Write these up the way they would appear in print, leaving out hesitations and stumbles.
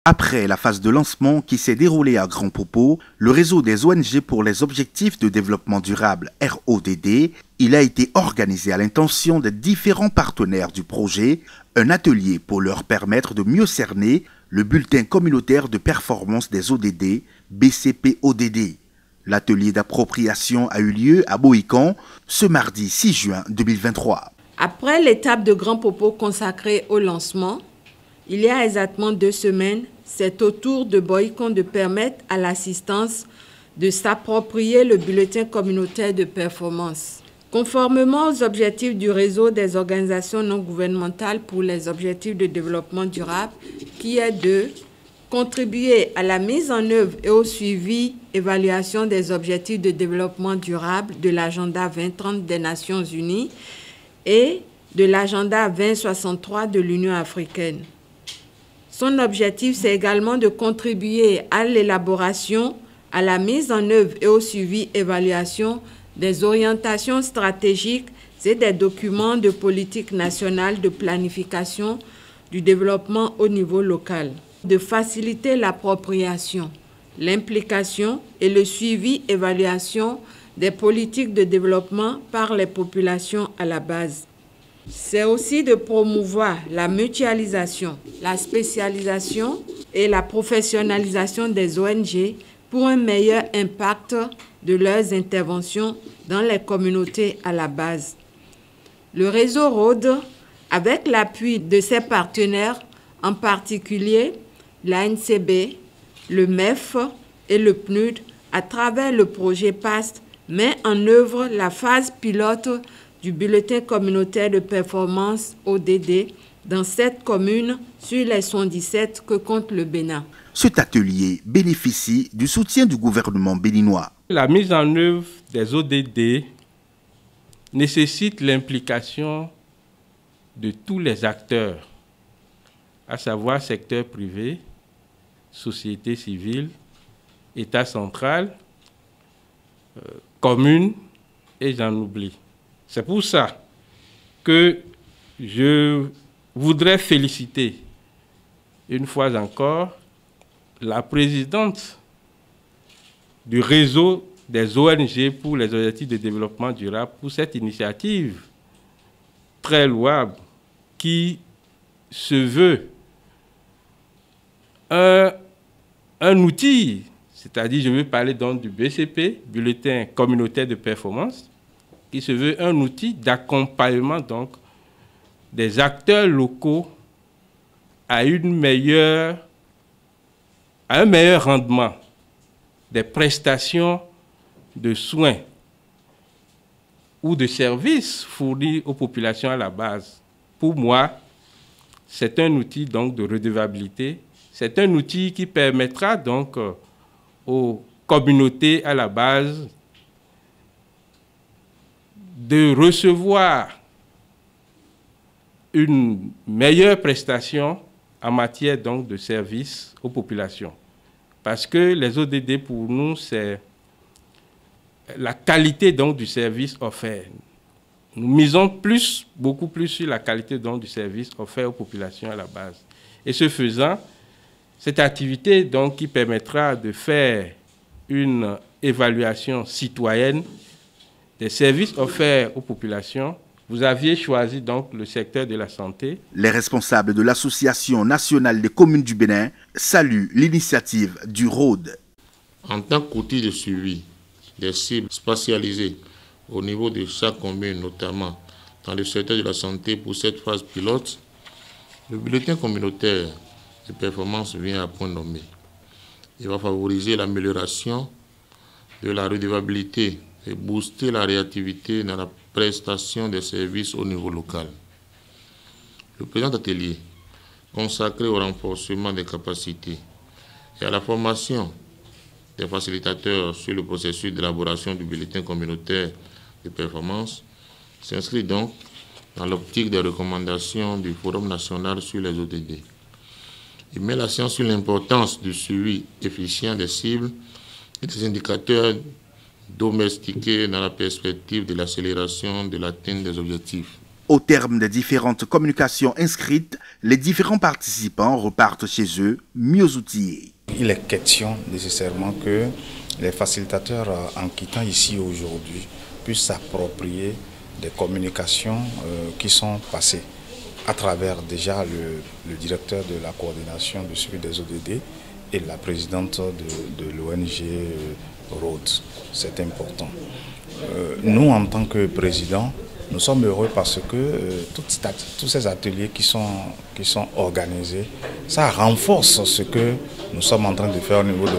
Après la phase de lancement qui s'est déroulée à Grand Popo, le réseau des ONG pour les objectifs de développement durable RODD, il a été organisé à l'intention des différents partenaires du projet, un atelier pour leur permettre de mieux cerner le bulletin communautaire de performance des ODD, BCP-ODD. L'atelier d'appropriation a eu lieu à Bohican ce mardi 6 juin 2023. Après l'étape de Grand Popo consacrée au lancement, il y a exactement 2 semaines, c'est au tour de Bohican de permettre à l'assistance de s'approprier le bulletin communautaire de performance. Conformément aux objectifs du réseau des organisations non gouvernementales pour les objectifs de développement durable, qui est de contribuer à la mise en œuvre et au suivi, évaluation des objectifs de développement durable de l'agenda 2030 des Nations Unies et de l'agenda 2063 de l'Union africaine. Son objectif, c'est également de contribuer à l'élaboration, à la mise en œuvre et au suivi, évaluation des orientations stratégiques et des documents de politique nationale de planification du développement au niveau local, de faciliter l'appropriation, l'implication et le suivi, évaluation des politiques de développement par les populations à la base. C'est aussi de promouvoir la mutualisation, la spécialisation et la professionnalisation des ONG pour un meilleur impact de leurs interventions dans les communautés à la base. Le réseau RODE, avec l'appui de ses partenaires, en particulier l'ANCB, le MEF et le PNUD, à travers le projet PAST, met en œuvre la phase pilote du bulletin communautaire de performance ODD dans 7 communes sur les 117 que compte le Bénin. Cet atelier bénéficie du soutien du gouvernement béninois. La mise en œuvre des ODD nécessite l'implication de tous les acteurs, à savoir secteur privé, société civile, État central, communes et j'en oublie. C'est pour ça que je voudrais féliciter une fois encore la présidente du réseau des ONG pour les objectifs de développement durable pour cette initiative très louable qui se veut un outil, c'est-à-dire je veux parler donc du BCP, bulletin communautaire de performance, qui se veut un outil d'accompagnement donc des acteurs locaux à un meilleur rendement des prestations de soins ou de services fournis aux populations à la base. Pour moi, c'est un outil donc de redevabilité. C'est un outil qui permettra donc aux communautés à la base de recevoir une meilleure prestation en matière donc de services aux populations. Parce que les ODD pour nous, c'est la qualité donc du service offert. Nous misons beaucoup plus sur la qualité donc du service offert aux populations à la base. Et ce faisant, cette activité donc qui permettra de faire une évaluation citoyenne des services offerts aux populations. Vous aviez choisi donc le secteur de la santé. Les responsables de l'Association nationale des communes du Bénin saluent l'initiative du RODE. En tant qu'outil de suivi des cibles spatialisées au niveau de chaque commune, notamment dans le secteur de la santé pour cette phase pilote, le bulletin communautaire de performance vient à point nommé. Il va favoriser l'amélioration de la redevabilité et booster la réactivité dans la prestation des services au niveau local. Le présent atelier, consacré au renforcement des capacités et à la formation des facilitateurs sur le processus d'élaboration du bulletin communautaire de performance, s'inscrit donc dans l'optique des recommandations du Forum national sur les ODD. Il met l'accent sur l'importance du suivi efficient des cibles et des indicateurs domestiqués dans la perspective de l'accélération de l'atteinte des objectifs. Au terme des différentes communications inscrites, les différents participants repartent chez eux mieux outillés. Il est question nécessairement que les facilitateurs, en quittant ici aujourd'hui, puissent s'approprier des communications qui sont passées à travers déjà le directeur de la coordination de suivi des ODD et la présidente de l'ONG Rhodes. C'est important. Nous, en tant que président, nous sommes heureux parce que tous ces ateliers qui sont organisés, ça renforce ce que nous sommes en train de faire au niveau de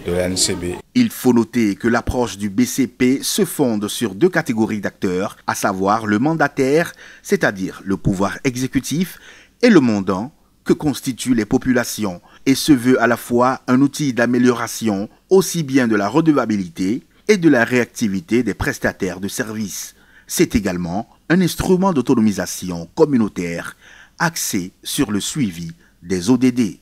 l'ANCB. Il faut noter que l'approche du BCP se fonde sur deux catégories d'acteurs, à savoir le mandataire, c'est-à-dire le pouvoir exécutif, et le mandant, que constituent les populations, et se veut à la fois un outil d'amélioration aussi bien de la redevabilité et de la réactivité des prestataires de services. C'est également un instrument d'autonomisation communautaire axé sur le suivi des ODD.